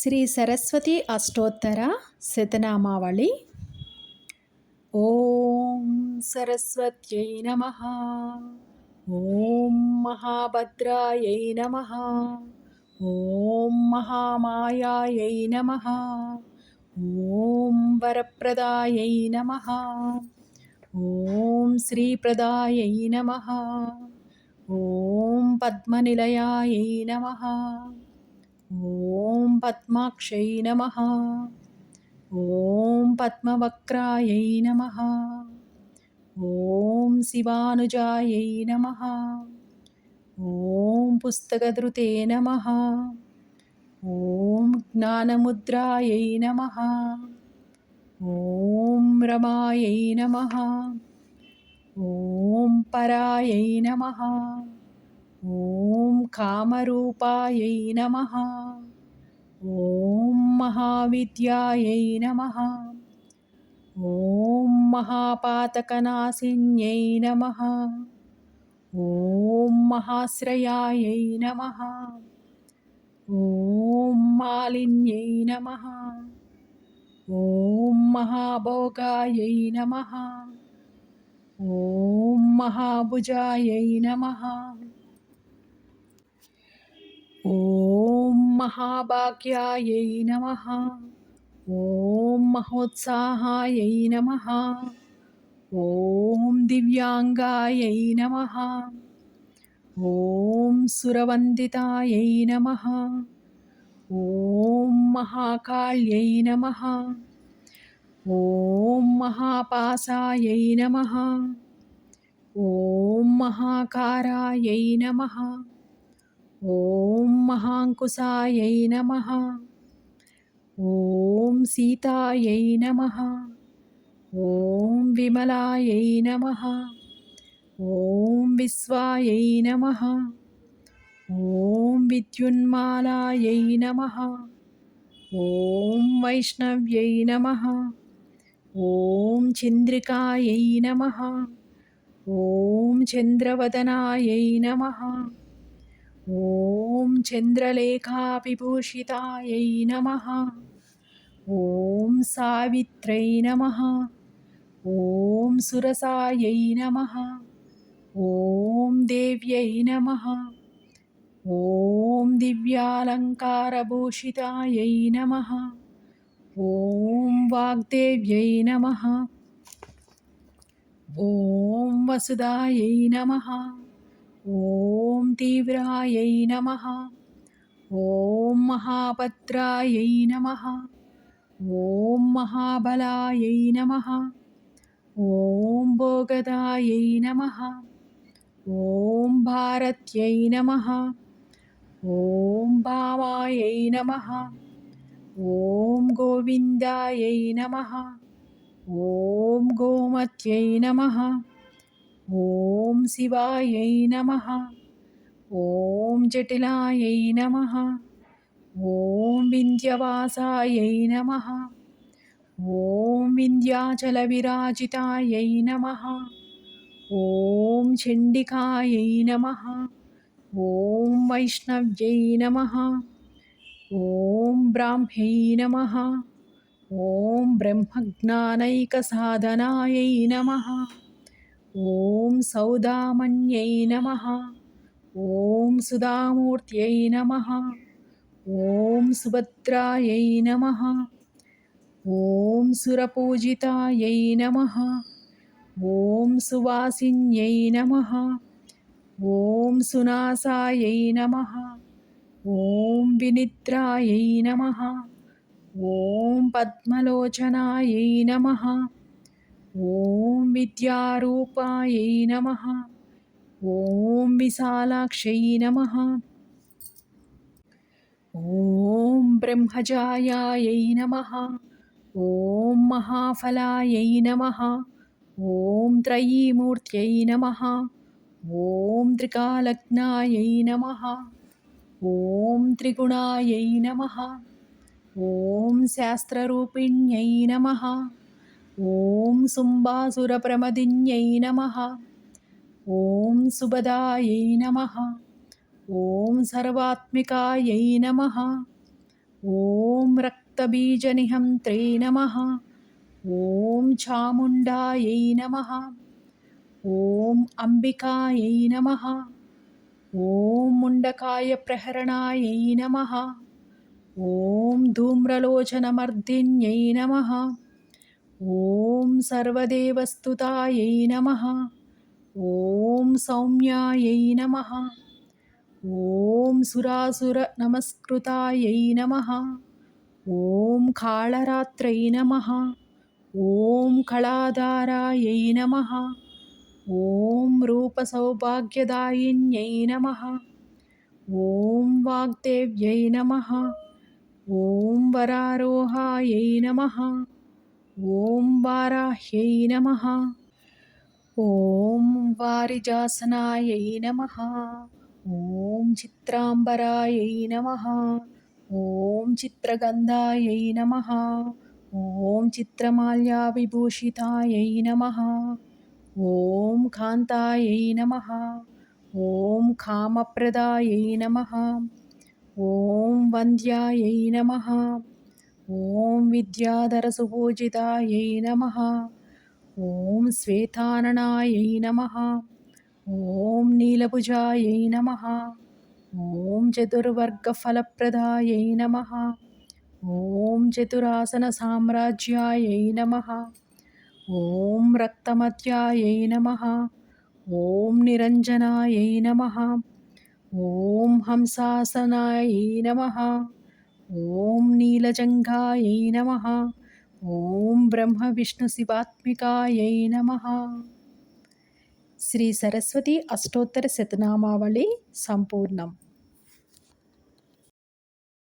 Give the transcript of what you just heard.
శ్రీ సరస్వతి అష్టోత్తర శతనామావళి. ఓం సరస్వత్యై నమః. ఓం మహాభద్రాయై నమః. ఓం మహామాయాయై నమః. ఓం వరప్రదాయై నమః. ఓం శ్రీప్రదాయై నమః. ఓం పద్మనిలయాయై నమః. ఓం పద్మాక్షై నమః. ఓం పద్మవక్త్రాయై నమః. ఓం శివానుజాయై నమః. ఓం పుస్తకధృతే నమః. ఓం జ్ఞానముద్రాయై నమః. ఓం రమాయై నమః. ఓం పరాయై నమః. ఓం కామరూపాయై నమః. ఓం మహావిద్యాయై నమః. ఓం మహాపాతకనాశిన్యై నమః. ఓం మహాశ్రయాయై నమః. ఓం మాలిన్యై నమః. ఓం మహాభోగాయై నమః. ఓం మహాభుజాయై నమః. ఓం మహాభాగ్యాయై నమః. ఓం మహోత్సాహాయై నమః. ఓం దివ్యాంగాయై నమః. ఓం సురవందితాయై నమః. ఓం మహాకాళ్యై నమః. ఓం మహాపాసాయై నమః. ఓం మహాకారాయై నమః. ఓం మహాంకుశాయై నమః. ఓం సీతాయై నమః. ఓం విమలాయై నమః. ఓం విశ్వాయై నమః. ఓం విద్యున్మాలాయై నమః. ఓం వైష్ణవ్యై నమః. ఓం చంద్రికాయై నమః. ఓం చంద్రవదనాయై నమః. ఓం చంద్రలేఖావిభూషితాయై నమః. ఓం సావిత్రై నమః. ఓం సురసాయై నమః. ఓం దేవ్యై నమః. ఓం దివ్యాలంకారభూషితాయై నమః. ఓం వాగ్దేవ్యై నమః. ఓం వసుదాయై నమః. ఓం తీవ్రాయై నమః. ఓం మహాభద్రాయై నమః. ఓం మహాబలాయై నమః. ఓం భోగదాయై నమః. ఓం భారత్యై నమః. ఓం భామాయై నమః. ఓం గోవిందాయై నమః. ఓం గోమత్యై నమః. ఓం శివాయై నమః. ఓం జటిలాయై నమః. ఓం వింధ్యవాసాయై నమః. ఓం వింధ్యాచల విరాజితాయై నమః. ఓం చండికాయై నమః. ఓం వైష్ణవ్యై నమః. ఓం బ్రాహ్మ్యై నమః. ఓం బ్రహ్మజ్ఞానైకసాధనాయై నమః. ఓం సౌదామన్యై నమః. ఓం సుధామూర్త్యై నమః. ఓం సుభద్రాయై నమః. ఓం సురపూజితాయై నమః. ఓం సువాసిన్యై నమః. ఓం సునాసాయై నమః. ఓం వినిద్రాయై నమః. ఓం పద్మలోచనాయై నమః. ఓం విద్యారూపాయై నమః. ఓం విశాలాక్షై నమః. ఓం బ్రహ్మజాయాయై నమః. ఓం మహాఫలాయై నమః. ఓం త్రయీమూర్త్యై నమః. ఓం త్రికాలజ్ఞాయై నమః. ఓం త్రిగుణాయై నమః. ఓం శాస్త్రరూపిణ్యై నమః. ఓం శుంభాసురప్రమదిన్యై నమః. ఓం సుభదాయై నమః. ఓం సర్వాత్మికాయై నమః. ॐ रक्तबीजनिहन्त्रे नमः। ॐ चामुण्डायै नमः। ॐ अम्बिकायै नमः। ॐ मुण्डकायप्रहरणायै नमः। ॐ धूम्रलोचनमर्दिन्यै नमः। ॐ सर्वदेवस्तुतायै नमः। ॐ सौम्यायै नमः। ॐ सुरासुरनमस्कृतायै नमः। ॐ कालरात्रै नमः। ॐ कलाधारायै नमः। ॐ रूपसौभाग्यदायिन्यै नमः। ॐ वाग्देव्यै नमः। ॐ वरारोहायै नमः। ॐ वाराह्यै नमः। ॐ वारिजासनायै नमः। ॐ चित्राम्बरायै नमः। ॐ चित्रगन्धायै नमः। ॐ चित्रमाल्याविभूषितायै नमः। ॐ कान्तायै नमः। ॐ कामप्रदायै नमः। ॐ वन्द्यायै नमः। ॐ विद्याधरसुपूजितायै नमः। ॐ श्वेताननायै नमः। ॐ नीलभुजायै नमः। ॐ चतुर्वर्गफलप्रदायै नमः। ॐ चतुरासनसाम्राज्यायै नमः। ॐ रक्तमत्यायै नमः। ॐ निरञ्जनायै नमः। ॐ हंसासनायै नमः। ॐ नीलजङ्घायै नमः। ॐ ब्रह्मविष्णुशिवात्मिकायै नमः। శ్రీ సరస్వతి అష్టోత్తర శతనామావళి సంపూర్ణం.